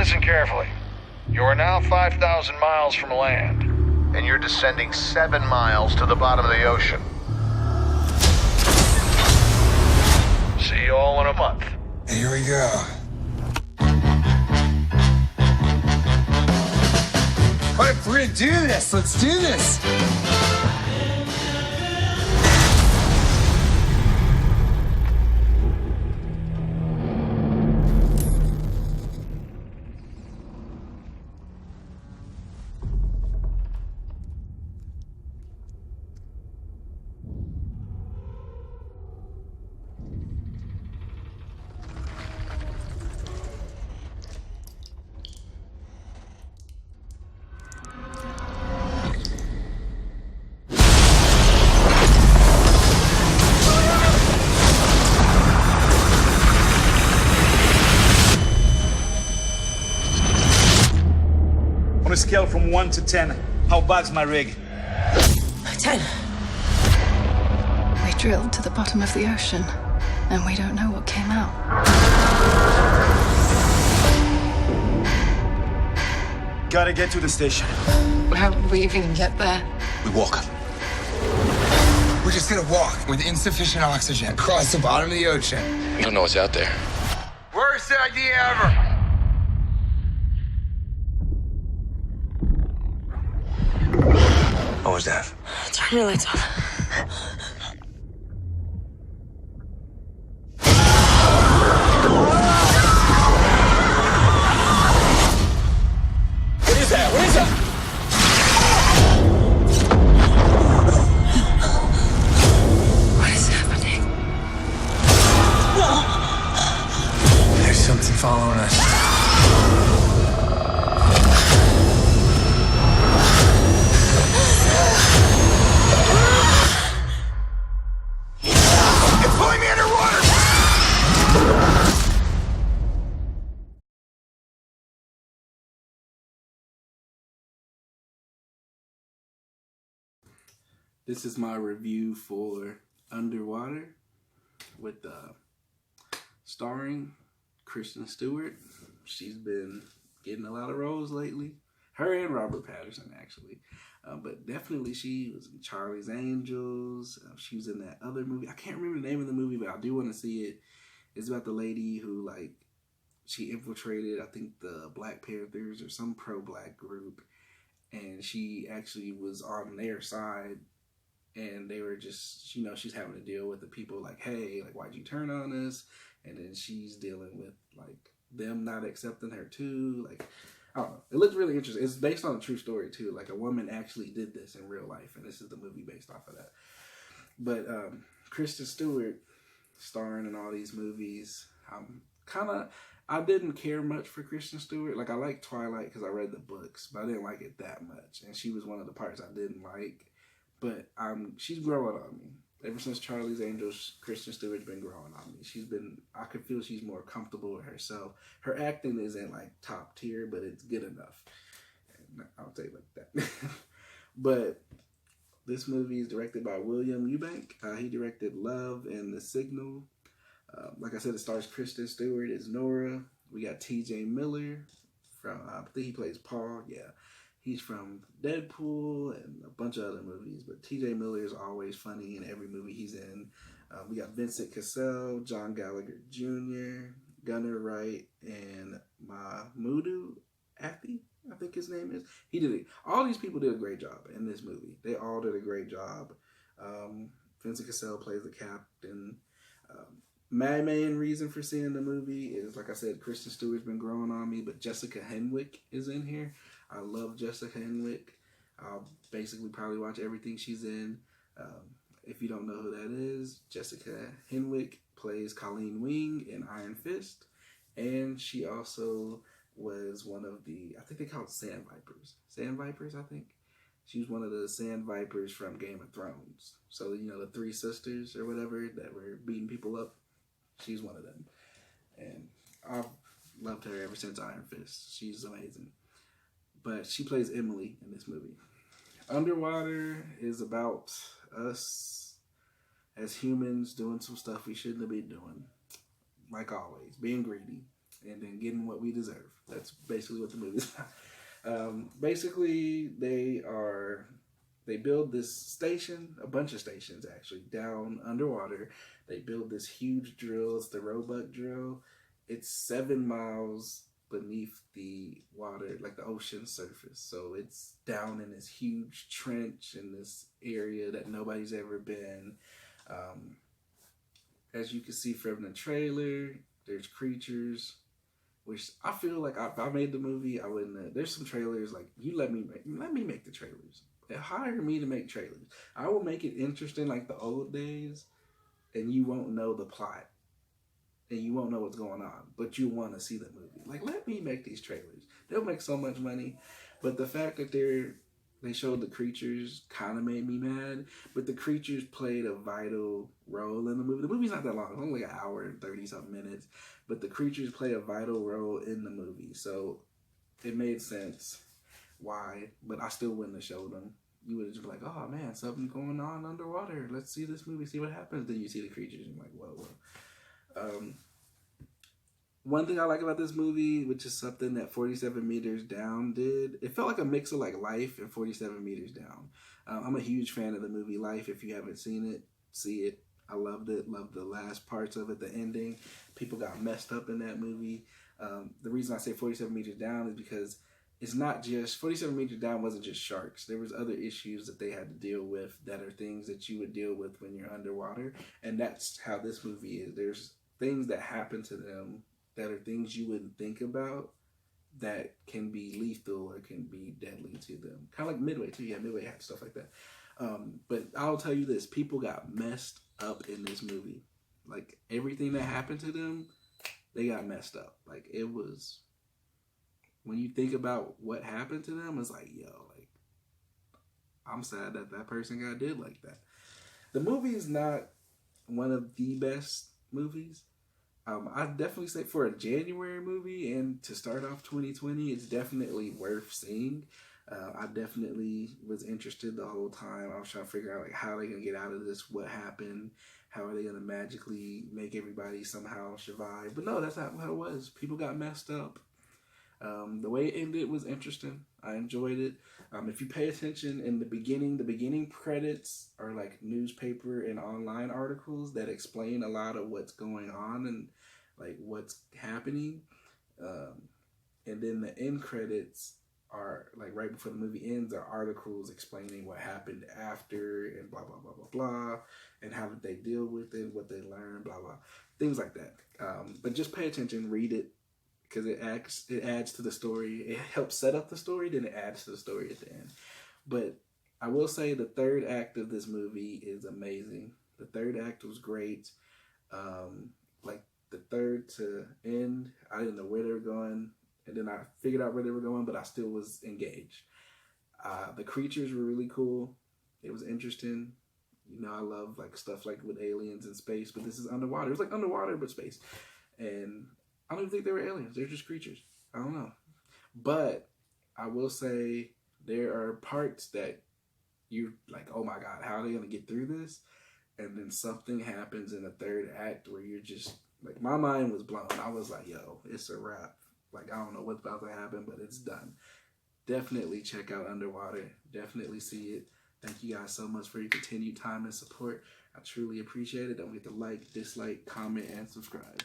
Listen carefully. You are now 5,000 miles from land, and you're descending 7 miles to the bottom of the ocean. See you all in a month. Here we go. All right, we're gonna do this. Let's do this. On a scale from 1 to 10, how bad's my rig? 10. We drilled to the bottom of the ocean, and we don't know what came out. Gotta get to the station. How would we even get there? We walk. We're just gonna walk with insufficient oxygen across the bottom of the ocean. You don't know what's out there. Worst idea ever. What was that? Turn your lights off. What is that? What is that? What is happening? There's something following us. It's pulling me underwater! This is my review for Underwater with starring Kristen Stewart. She's been getting a lot of roles lately. Her and Robert Pattinson, actually. But definitely she was in Charlie's Angels. She was in that other movie. I can't remember the name of the movie, but I do want to see it. It's about the lady who, like, she infiltrated, I think, the Black Panthers or some pro-black group. And she actually was on their side. And they were just, you know, she's having to deal with the people like, hey, like, why'd you turn on us? And then she's dealing with, like, them not accepting her too. Like, I don't know. It looks really interesting. It's based on a true story too. Like, a woman actually did this in real life. And this is the movie based off of that. But Kristen Stewart starring in all these movies. I didn't care much for Kristen Stewart. Like, I liked Twilight because I read the books. But I didn't like it that much. And she was one of the parts I didn't like. But she's growing on me. Ever since Charlie's Angels, Kristen Stewart's been growing on me. I could feel she's more comfortable with herself. Her acting isn't like top tier, but it's good enough. And I'll say it like that. But this movie is directed by William Eubank. He directed Love and The Signal. Like I said, it stars Kristen Stewart as Nora. We got T.J. Miller from, I think he plays Paul. Yeah. He's from Deadpool and a bunch of other movies, but T.J. Miller is always funny in every movie he's in. We got Vincent Cassell, John Gallagher Jr., Gunnar Wright, and Mahmoud Afi, I think his name is. He did it. All these people did a great job in this movie. They all did a great job. Vincent Cassell plays the captain. My main reason for seeing the movie is, like I said, Kristen Stewart's been growing on me, but Jessica Henwick is in here. I love Jessica Henwick. I'll basically probably watch everything she's in. If you don't know who that is, Jessica Henwick plays Colleen Wing in Iron Fist. And she also was one of the, I think they call it Sand Vipers. Sand Vipers, I think. She was one of the Sand Vipers from Game of Thrones. So, you know, the three sisters or whatever that were beating people up. She's one of them. And I've loved her ever since Iron Fist. She's amazing. But she plays Emily in this movie. Underwater is about us as humans doing some stuff we shouldn't have been doing. Like always, being greedy. and then getting what we deserve. That's basically what the movie's about. Basically, they build this station, a bunch of stations actually, down underwater. They build this huge drill. It's the Roebuck drill. It's 7 miles beneath the water, like the ocean surface. So it's down in this huge trench in this area that nobody's ever been. As you can see from the trailer, there's creatures, which I feel like if I made the movie, I wouldn't. There's some trailers like you let me make the trailers. Hire me to make trailers. I will make it interesting like the old days, and you won't know the plot, and you won't know what's going on, but you want to see the movie. Like, let me make these trailers. They'll make so much money, but the fact that they showed the creatures kind of made me mad. But the creatures played a vital role in the movie. The movie's not that long; it's only like an hour and 30-something minutes. But the creatures play a vital role in the movie, so it made sense why. But I still wouldn't have showed them. You would have just been like, "Oh man, something's going on underwater. Let's see this movie, see what happens." Then you see the creatures, and you're like, "Whoa." One thing I like about this movie, which is something that 47 Meters Down did, it felt like a mix of like Life and 47 Meters Down. I'm a huge fan of the movie Life. If you haven't seen it, see it. I loved it. Loved the last parts of it, the ending. People got messed up in that movie. The reason I say 47 Meters Down is because it's not just 47 Meters Down wasn't just sharks. There was other issues that they had to deal with that are things that you would deal with when you're underwater, and that's how this movie is. There's things that happen to them that are things you wouldn't think about that can be lethal or can be deadly to them. Kind of like Midway too. Yeah, Midway had stuff like that. But I'll tell you this, people got messed up in this movie. Like, everything that happened to them, they got messed up. Like, it was, when you think about what happened to them, it's like, yo, like, I'm sad that that person got did like that. The movie is not one of the best movies. I'd definitely say for a January movie and to start off 2020, it's definitely worth seeing. I definitely was interested the whole time. I was trying to figure out like how are they gonna get out of this, what happened, how are they gonna magically make everybody somehow survive. But no, that's not how it was. People got messed up. The way it ended was interesting. I enjoyed it. If you pay attention in the beginning credits are like newspaper and online articles that explain a lot of what's going on and like what's happening. And then the end credits are like right before the movie ends are articles explaining what happened after and blah, blah, blah, blah, blah. And how did they deal with it, what they learned, blah, blah. Things like that. But just pay attention, read it. Because it adds to the story. It helps set up the story, then it adds to the story at the end. But I will say the third act of this movie is amazing. The third act was great. Like the third to end, I didn't know where they were going. And then I figured out where they were going, but I still was engaged. The creatures were really cool. It was interesting. You know, I love like stuff like with aliens in space, but this is underwater. It was like underwater, but space. And I don't even think they were aliens. They're just creatures. I don't know. But I will say there are parts that you're like, oh my God, how are they going to get through this? And then something happens in the third act where you're just, like, my mind was blown. I was like, yo, it's a wrap. Like, I don't know what's about to happen, but it's done. Definitely check out Underwater. Definitely see it. Thank you guys so much for your continued time and support. I truly appreciate it. Don't forget to like, dislike, comment, and subscribe.